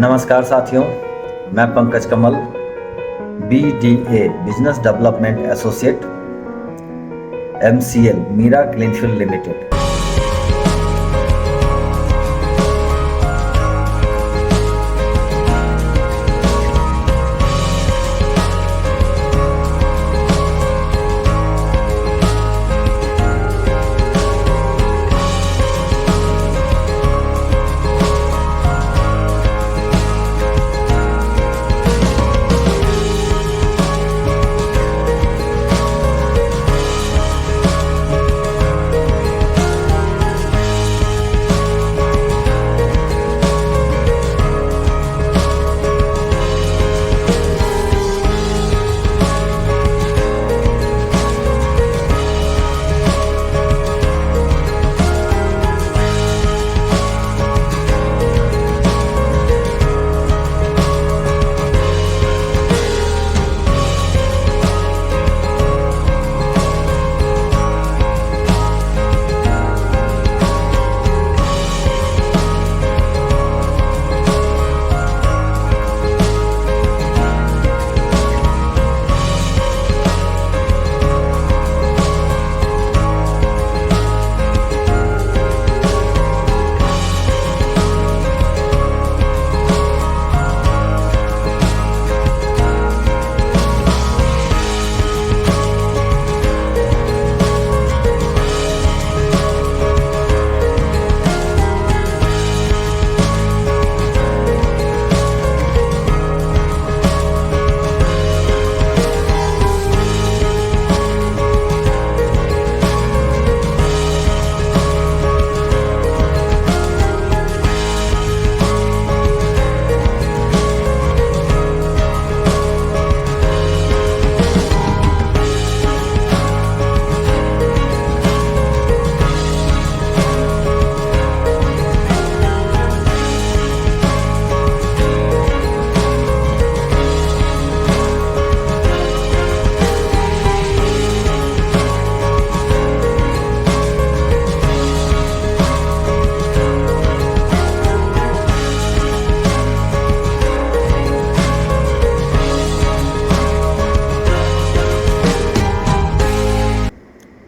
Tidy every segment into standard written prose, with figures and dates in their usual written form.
नमस्कार साथियों, मैं Pankaj Kamal, BDA business development associate, MCL Meera Cleanfield limited.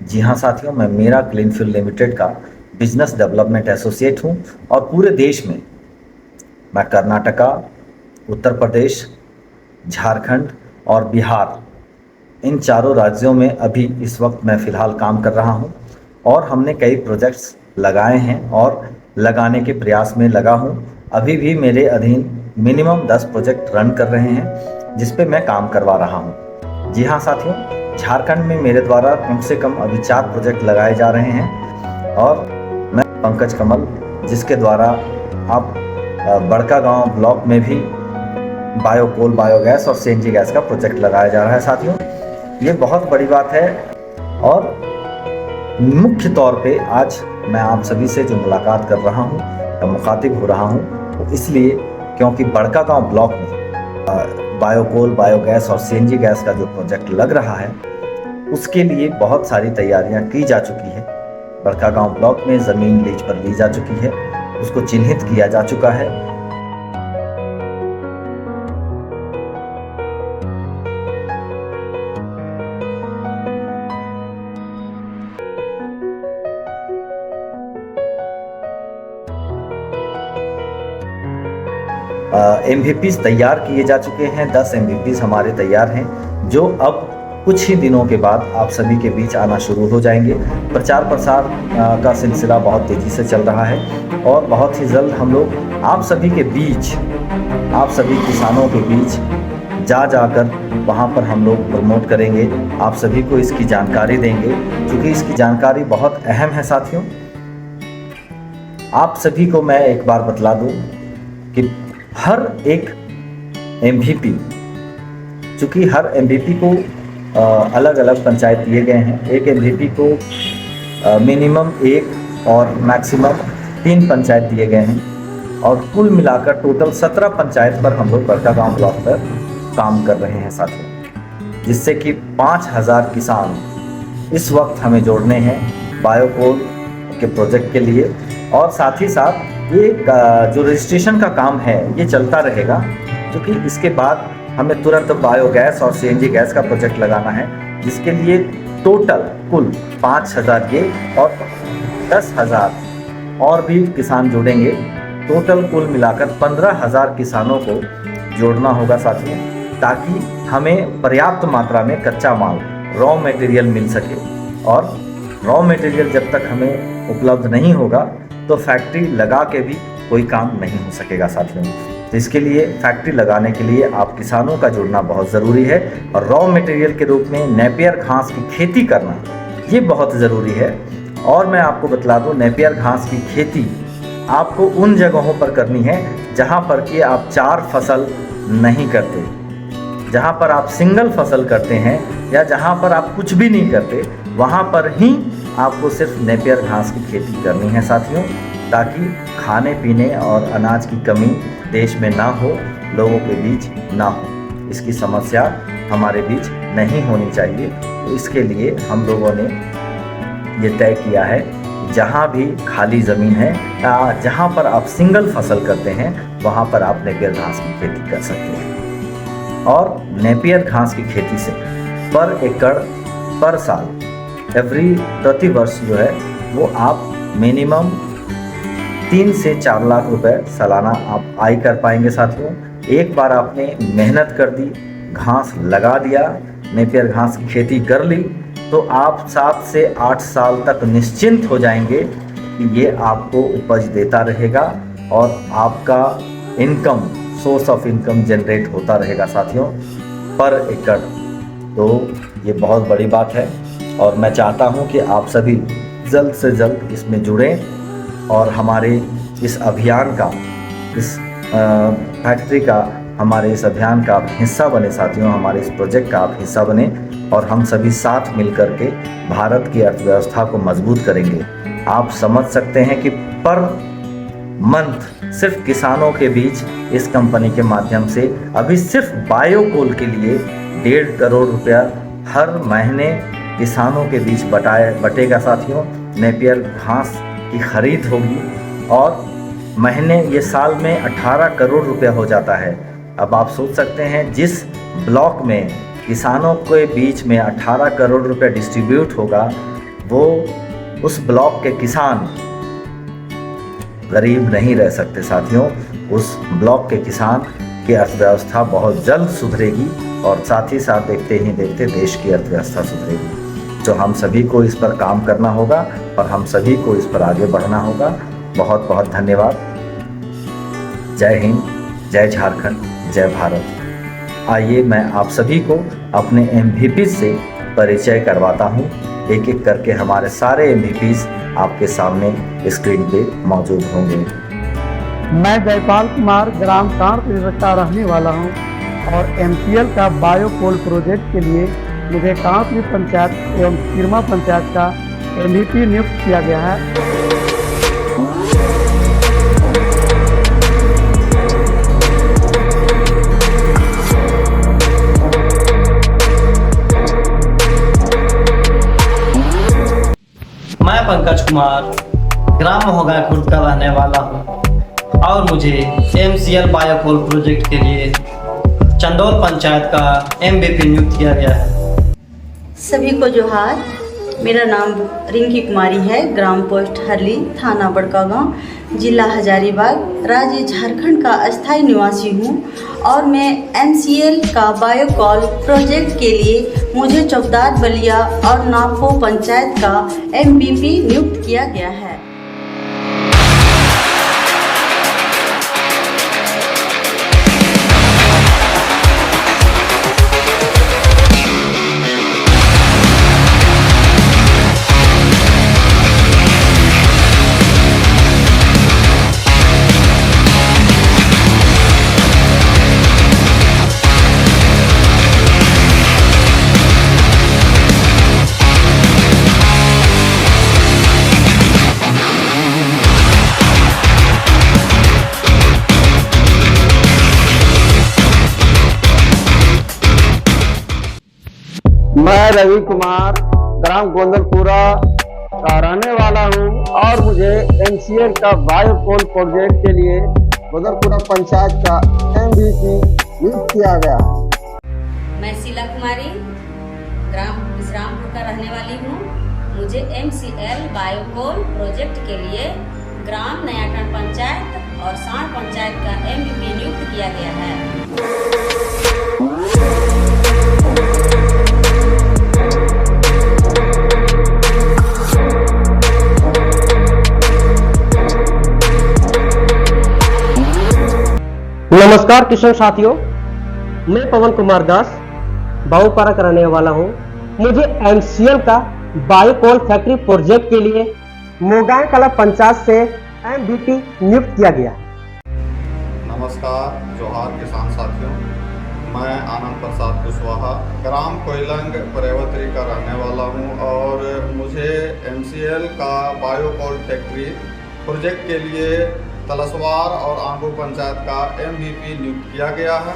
जी हाँ साथियों, मैं मीरा क्लीनफील्ड लिमिटेड का बिजनेस डेवलपमेंट एसोसिएट हूँ और पूरे देश में मैं कर्नाटका, उत्तर प्रदेश, झारखंड और बिहार, इन चारों राज्यों में अभी इस वक्त मैं फ़िलहाल काम कर रहा हूँ और हमने कई प्रोजेक्ट्स लगाए हैं और लगाने के प्रयास में लगा हूँ। अभी भी मेरे अधीन मिनिमम 10 प्रोजेक्ट रन कर रहे हैं जिस पे मैं काम करवा रहा हूँ। जी हाँ साथियों, झारखंड में मेरे द्वारा कम से कम अभी 4 प्रोजेक्ट लगाए जा रहे हैं और मैं पंकज कमल, जिसके द्वारा आप बड़कागांव ब्लॉक में भी बायोकोल, बायोगैस और CNG गैस का प्रोजेक्ट लगाया जा रहा है। साथियों, ये बहुत बड़ी बात है और मुख्य तौर पे आज मैं आप सभी से जो मुलाकात कर रहा हूँ या मुखातिब हो रहा हूँ, तो इसलिए क्योंकि बड़कागांव ब्लॉक में बायोकोल, बायोगैस और CNG गैस का जो प्रोजेक्ट लग रहा है उसके लिए बहुत सारी तैयारियां की जा चुकी है। बड़कागांव ब्लॉक में ज़मीन लीज पर ली जा चुकी है, उसको चिन्हित किया जा चुका है। MVPs तैयार किए जा चुके हैं। 10 MVPs हमारे तैयार हैं जो अब कुछ ही दिनों के बाद आप सभी के बीच आना शुरू हो जाएंगे। प्रचार प्रसार का सिलसिला बहुत तेज़ी से चल रहा है और बहुत ही जल्द हम लोग आप सभी के बीच, आप सभी किसानों के बीच जाकर वहाँ पर हम लोग प्रमोट करेंगे, आप सभी को इसकी जानकारी देंगे, क्योंकि इसकी जानकारी बहुत अहम है। साथियों, आप सभी को मैं एक बार बतला दूँ कि हर एक MVP, चूँकि हर MVP को अलग अलग पंचायत दिए गए हैं, एक MVP को मिनिमम 1 और मैक्सिमम 3 पंचायत दिए गए हैं और कुल मिलाकर टोटल 17 पंचायत पर हम लोग बड़कागांव ब्लॉक पर काम कर रहे हैं साथियों, जिससे कि 5000 किसान इस वक्त हमें जोड़ने हैं बायोकोल के प्रोजेक्ट के लिए। और साथ ही साथ ये जो रजिस्ट्रेशन का काम है ये चलता रहेगा, जो कि इसके बाद हमें तुरंत बायोगैस और सीएनजी गैस का प्रोजेक्ट लगाना है, जिसके लिए टोटल कुल 5,000 ये और 10,000 और भी किसान जुड़ेंगे। टोटल कुल मिलाकर 15,000 किसानों को जोड़ना होगा साथियों, ताकि हमें पर्याप्त मात्रा में कच्चा माल रॉ मटेरियल मिल सके। और रॉ मटेरियल जब तक हमें उपलब्ध नहीं होगा तो फैक्ट्री लगा के भी कोई काम नहीं हो सकेगा साथियों। तो इसके लिए फैक्ट्री लगाने के लिए आप किसानों का जुड़ना बहुत ज़रूरी है। और रॉ मटेरियल के रूप में नेपियर घास की खेती करना ये बहुत ज़रूरी है। और मैं आपको बतला दूं, नेपियर घास की खेती आपको उन जगहों पर करनी है जहां पर कि आप 4 फसल नहीं करते, जहां पर आप सिंगल फसल करते हैं, या जहां पर आप कुछ भी नहीं करते, वहां पर ही आपको सिर्फ नेपियर घास की खेती करनी है साथियों, ताकि खाने पीने और अनाज की कमी देश में ना हो, लोगों के बीच ना हो। इसकी समस्या हमारे बीच नहीं होनी चाहिए। तो इसके लिए हम लोगों ने ये तय किया है कि जहाँ भी खाली ज़मीन है या जहाँ पर आप सिंगल फसल करते हैं, वहाँ पर आप नेपियर घास की खेती कर सकते हैं। और नेपियर घास की खेती से पर एकड़ पर साल प्रति वर्ष जो है वो आप मिनिमम 3 से 4 लाख रुपए सालाना आप आय कर पाएंगे साथियों। एक बार आपने मेहनत कर दी, घास लगा दिया, नेपियर घास की खेती कर ली, तो आप 7 से 8 साल तक निश्चिंत हो जाएंगे कि ये आपको उपज देता रहेगा और आपका income, source of income generate होता रहेगा साथियों पर एकड़। तो ये बहुत बड़ी बात है और मैं चाहता हूँ कि आप सभी जल्द से जल्द इसमें जुड़ें और हमारे इस अभियान का, इस फैक्ट्री का, हमारे इस अभियान का आप हिस्सा बने साथियों, हमारे इस प्रोजेक्ट का आप हिस्सा बने और हम सभी साथ मिलकर के भारत की अर्थव्यवस्था को मजबूत करेंगे। आप समझ सकते हैं कि पर मंथ सिर्फ किसानों के बीच इस कंपनी के माध्यम से अभी सिर्फ बायोकोल के लिए 1.5 करोड़ रुपया हर महीने किसानों के बीच बटेगा साथियों। नेपियर घास की खरीद होगी और महीने, ये साल में 18 करोड़ रुपया हो जाता है। अब आप सोच सकते हैं जिस ब्लॉक में किसानों के बीच में 18 करोड़ रुपया डिस्ट्रीब्यूट होगा, वो उस ब्लॉक के किसान गरीब नहीं रह सकते साथियों। उस ब्लॉक के किसान की अर्थव्यवस्था बहुत जल्द सुधरेगी और साथ ही साथ देखते ही देखते देश की अर्थव्यवस्था सुधरेगी। तो हम सभी को इस पर काम करना होगा और हम सभी को इस पर आगे बढ़ना होगा। बहुत बहुत धन्यवाद। जय हिंद, जय झारखंड, जय भारत। आइए मैं आप सभी को अपने MVP से परिचय करवाता हूँ। एक एक करके हमारे सारे MVPs आपके सामने स्क्रीन पे मौजूद होंगे। मैं जयपाल कुमार ग्राम कांड़ का रहने वाला हूँ और MCL का बायोकोल प्रोजेक्ट के लिए मुझे कांड़ पंचायत एवं किरमा पंचायत का MVP नियुक्त किया गया है। मैं पंकज कुमार ग्राम महोगा खुर्द का रहने वाला हूँ और मुझे MCL बायोकोल प्रोजेक्ट के लिए चंदौल पंचायत का MVP नियुक्त किया गया है। सभी को जोहार। मेरा नाम रिंकी कुमारी है, ग्राम पोस्ट हरली, थाना बड़कागांव, जिला हजारीबाग, राज्य झारखंड का अस्थायी निवासी हूँ और मैं MCL का बायोकोल प्रोजेक्ट के लिए मुझे चौकदार बलिया और नापो पंचायत का MVP नियुक्त किया गया है। मैं रवि कुमार ग्राम गोंदलपुरा का रहने वाला हूँ और मुझे MCL का बायोकोल प्रोजेक्ट के लिए बदरपुरा पंचायत का MVP नियुक्त किया गया। मैं शीला कुमारी ग्राम विश्रामपुर का रहने वाली हूँ। मुझे MCL बायोकोल प्रोजेक्ट के लिए ग्राम नयाटन पंचायत और सांड पंचायत का MVP नियुक्त किया गया है। नमस्कार किसान साथियों, मैं पवन कुमार दास बाऊपारा का रहने वाला हूँ। मुझे MCL का बायोकोल फैक्ट्री प्रोजेक्ट के लिए मोगांव कला पंचायत से MVP नियुक्त किया गया। नमस्कार जोहार किसान साथियों, मैं आनंद प्रसाद कुशवाहा ग्राम कोयलंग पर्वतरी का रहने वाला हूं और मुझे MCL का बायोकोल फैक्ट्री प्रोजेक्ट के लिए तलसवार और आंगू पंचायत का MVP नियुक्त किया गया है।